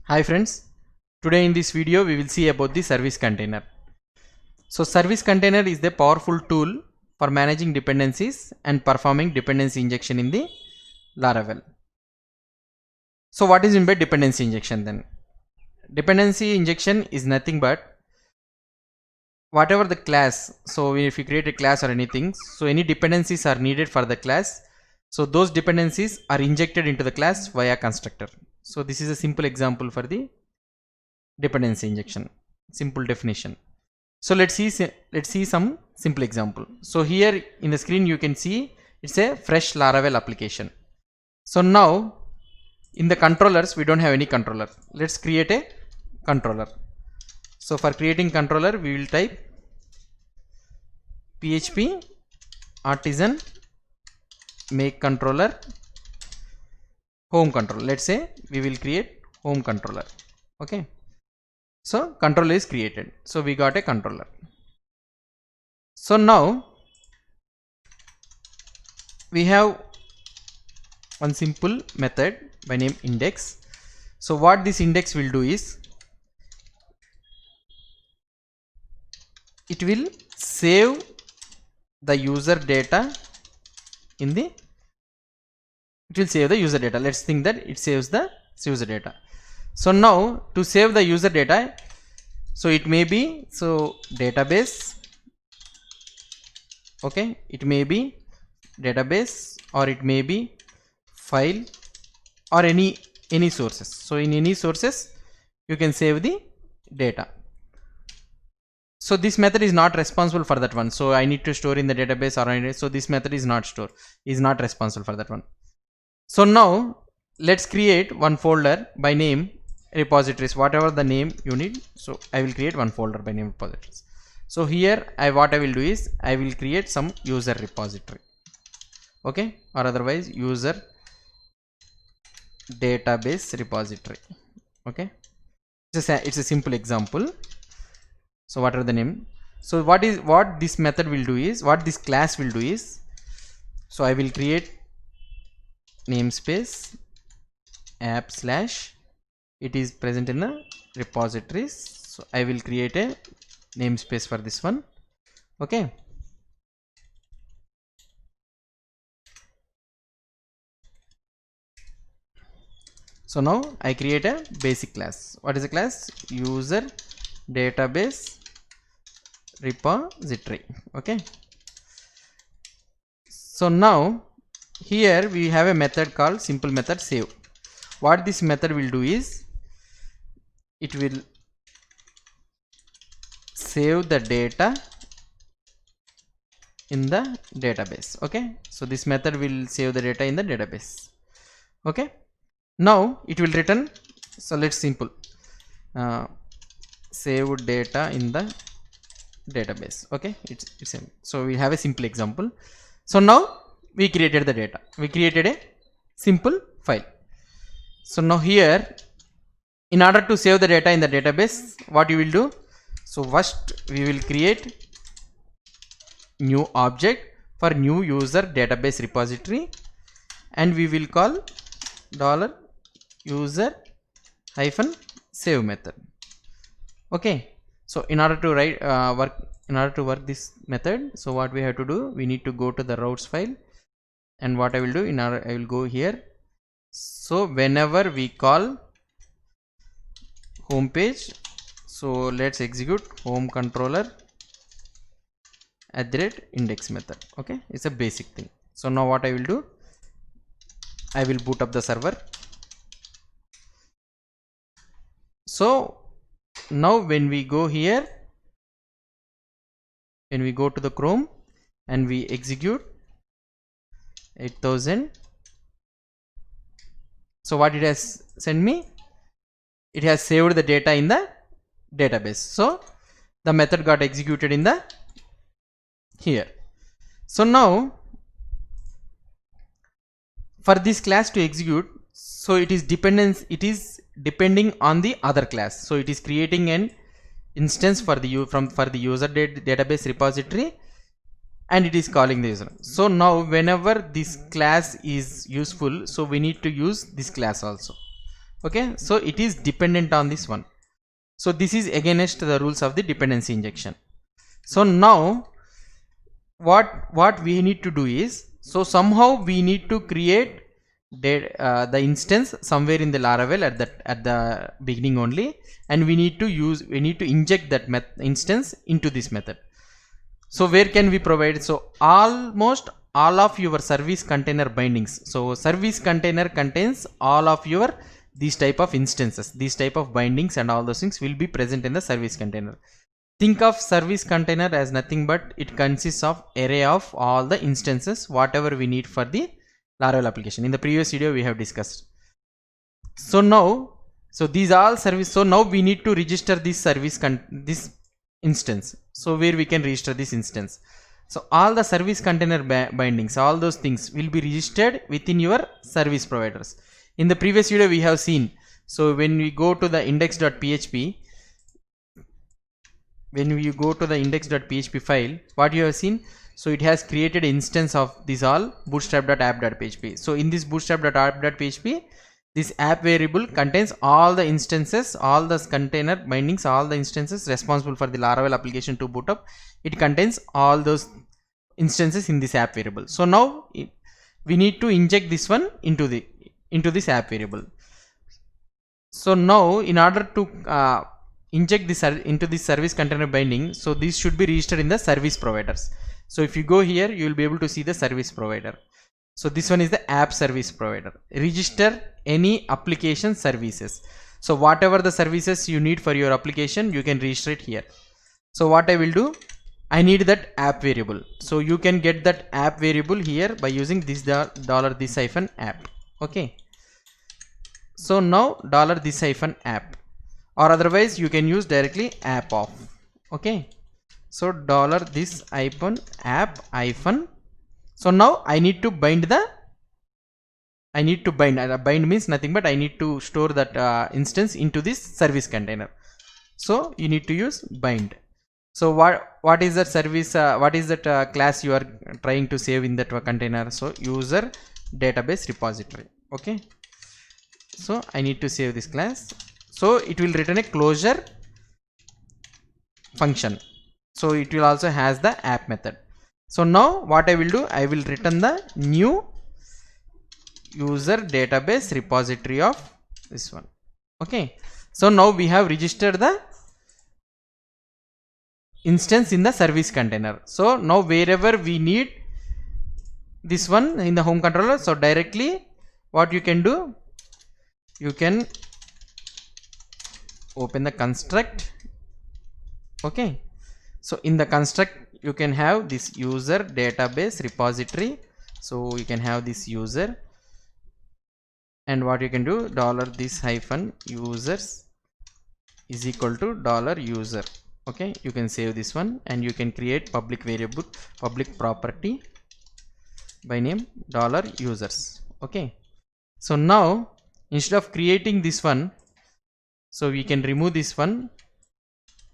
Hi friends, today in this video we will see about the service container. So service container is the powerful tool for managing dependencies and performing dependency injection in the Laravel. So what is meant by dependency injection then? Dependency injection is nothing but whatever the class, so if you create a class or anything, so any dependencies are needed for the class, so those dependencies are injected into the class via constructor. So this is a simple example for the dependency injection, simple definition. So let's see some simple example. So here in the screen you can see it's a fresh Laravel application. So now in the controllers we don't have any controller. Let's create a controller. So for creating controller we will type PHP artisan make controller home controller. Let's say we will create home controller. Okay. So controller is created. So we got a controller. So now we have one simple method by name index. So what this index will do is it will save the user data in the Let's think that it saves the user data. So now to save the user data, so it may be database, okay, it may be database or it may be file or any sources. So in any sources you can save the data. So this method is not responsible for that one. So I need to store in the database or so this method is not responsible for that one. So now let's create one folder by name repositories, whatever the name you need. So I will create one folder by name repositories. So here what I will do is I will create some user repository, okay, or otherwise user database repository. Okay, it's a simple example. So what are the name? So what this method will do is, what this class will do is, so I will create namespace app slash, it is present in the repositories. So I will create a namespace for this one. Okay. So now I create a basic class. What is the class? User database repository. Okay. So now here we have a method called simple method save. What this method will do is it will save the data in the database. Okay, so this method will save the data in the database. Okay, now it will return, so let's simple save data in the database. Okay, it's same. So we have a simple example. So now we created the data, we created a simple file. So now here, in order to save the data in the database, what you will do? So first we will create new object for new user database repository, and we will call $user -save method. Okay. So in order to work this method, so what we have to do? We need to go to the routes file, and what I will do? I will go here. So whenever we call home page, so let's execute home controller @index method. Okay, it's a basic thing. So now what I will do? I will boot up the server. So now when we go here, when we go to the Chrome and we execute 8000, so what it has sent me? It has saved the data in the database. So the method got executed in the here. So now for this class to execute, so it is depending on the other class. So it is creating an instance for the user database repository, and it is calling the user. So now whenever this class is useful, so we need to use this class also. Okay, so it is dependent on this one. So this is against the rules of the dependency injection. So now what we need to do is, so somehow we need to create the instance somewhere in the Laravel at the beginning only, and we need to inject that instance into this method. So where can we provide? So almost all of your service container bindings. So service container contains all of your these type of instances, these type of bindings, and all those things will be present in the service container. Think of service container as nothing but it consists of array of all the instances whatever we need for the Laravel application. In the previous video we have discussed. So now, so these all service. So now we need to register this this instance. So where we can register this instance. So all the service container bindings, all those things will be registered within your service providers. In the previous video we have seen. So when we go to the index.php, when you go to the index.php file, what you have seen, so it has created instance of this all bootstrap.app.php. So in this bootstrap.app.php, this app variable contains all the instances, all the container bindings, all the instances responsible for the Laravel application to boot up. It contains all those instances in this app variable. So now we need to inject this one into this app variable. So now in order to inject this into this service container binding, so this should be registered in the service providers. So if you go here, you will be able to see the service provider. So this one is the app service provider. Register any application services. So whatever the services you need for your application, you can register it here. So what I will do, I need that app variable. So you can get that app variable here by using this $this-app. Okay. So now $this-app, or otherwise you can use directly app off. Okay. So $this-app-. So now I need to bind bind means nothing but I need to store that instance into this service container. So you need to use bind. So what is that service, what is that class you are trying to save in that container? So user database repository. Okay. So I need to save this class. So it will return a closure function. So it will also has the app method. So now what I will do, I will return the new user database repository of this one. Okay. So now we have registered the instance in the service container. So now wherever we need this one in the home controller, so directly what you can do, you can open the construct. Okay. So in the construct you can have this user database repository. So you can have this user, and what you can do, $this-users is equal to $user. Okay, you can save this one, and you can create public variable, public property by name $users. Okay. So now instead of creating this one, so we can remove this one,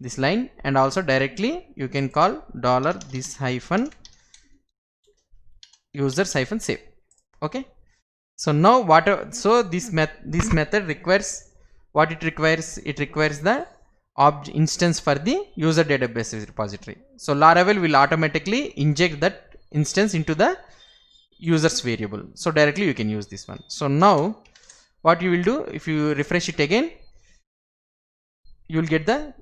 this line, and also directly you can call $this-users-save. Okay. So now so this method requires what it requires. It requires the instance for the user database repository. So Laravel will automatically inject that instance into the users variable. So directly you can use this one. So now what you will do, if you refresh it again, you will get the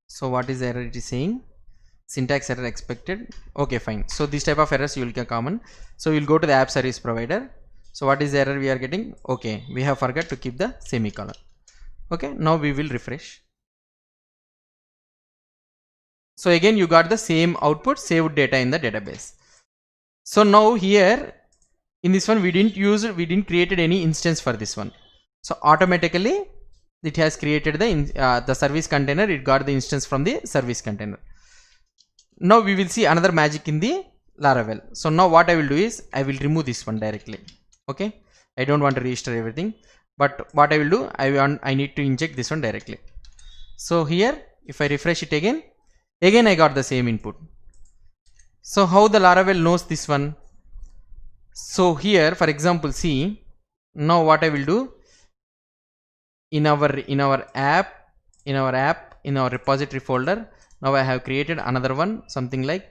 so what is the error it is saying? Syntax error expected. Okay, fine. So this type of errors you will get common. So we'll go to the app service provider. So what is the error we are getting? Okay, we have forgot to keep the semicolon. Okay, now we will refresh. So again you got the same output, saved data in the database. So now here in this one we didn't created any instance for this one. So automatically it has created the service container. It got the instance from the service container. Now we will see another magic in the Laravel. So now what I will do is I will remove this one directly. Okay, I don't want to register everything, but what I will do, I need to inject this one directly. So here if I refresh it again I got the same input. So how the Laravel knows this one? So here, for example, see, now what I will do, in our repository folder, now I have created another one, something like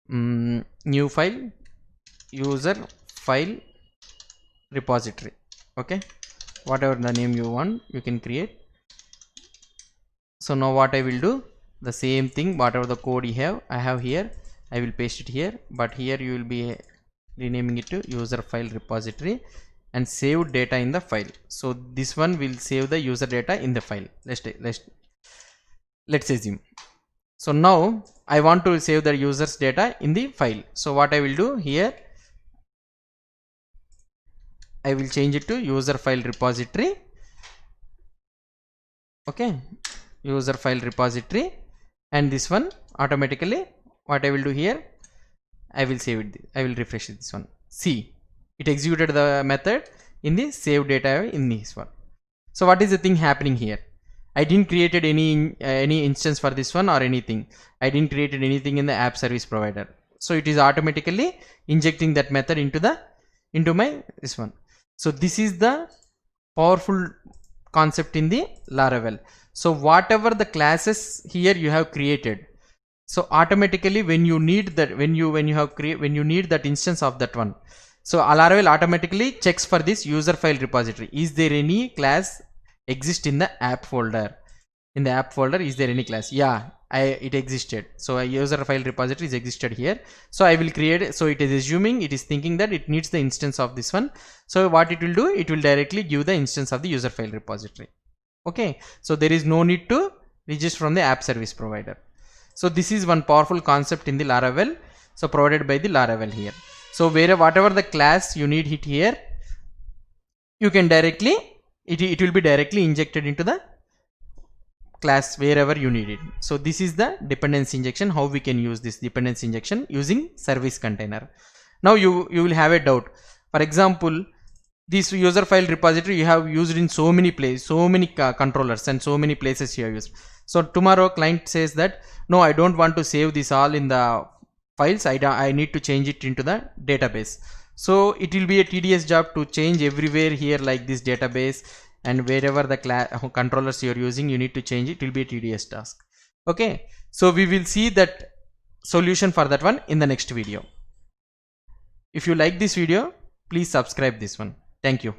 new file, user file repository. Okay, whatever the name you want, you can create. So now what I will do, the same thing, whatever the code I have here, I will paste it here, but here you will be renaming it to user file repository and save data in the file. So this one will save the user data in the file. Let's assume. So now I want to save the user's data in the file. So what I will do here, I will change it to user file repository. Okay, user file repository, and this one automatically, what I will do here, I will save it. I will refresh this one. See, it executed the method in the save data in this one. So what is the thing happening here? I didn't created any instance for this one or anything. I didn't created anything in the app service provider. So it is automatically injecting that method into this one. So this is the powerful concept in the Laravel. So whatever the classes here you have created, so automatically when you need that, when you need that instance of that one, so Laravel automatically checks for this user file repository. Is there any class exist in the app folder? In the app folder, is there any class? Yeah, it existed. So a user file repository is existed here. So I will create. So it is assuming, it is thinking that it needs the instance of this one. So what it will do, it will directly give the instance of the user file repository. Okay, so there is no need to register from the app service provider. So this is one powerful concept in the Laravel, so provided by the Laravel here. So whatever the class you need it here, you can directly, it will be directly injected into the class wherever you need it. So this is the dependency injection, how we can use this dependency injection using service container. Now you will have a doubt. For example, this user file repository you have used in so many places, so many controllers and so many places you have used. So tomorrow client says that no, I don't want to save this all in the files, I need to change it into the database. So it will be a tedious job to change everywhere here like this database, and wherever the controllers you are using, you need to change it. It will be a tedious task. Okay, so we will see that solution for that one in the next video. If you like this video, please subscribe this one. Thank you.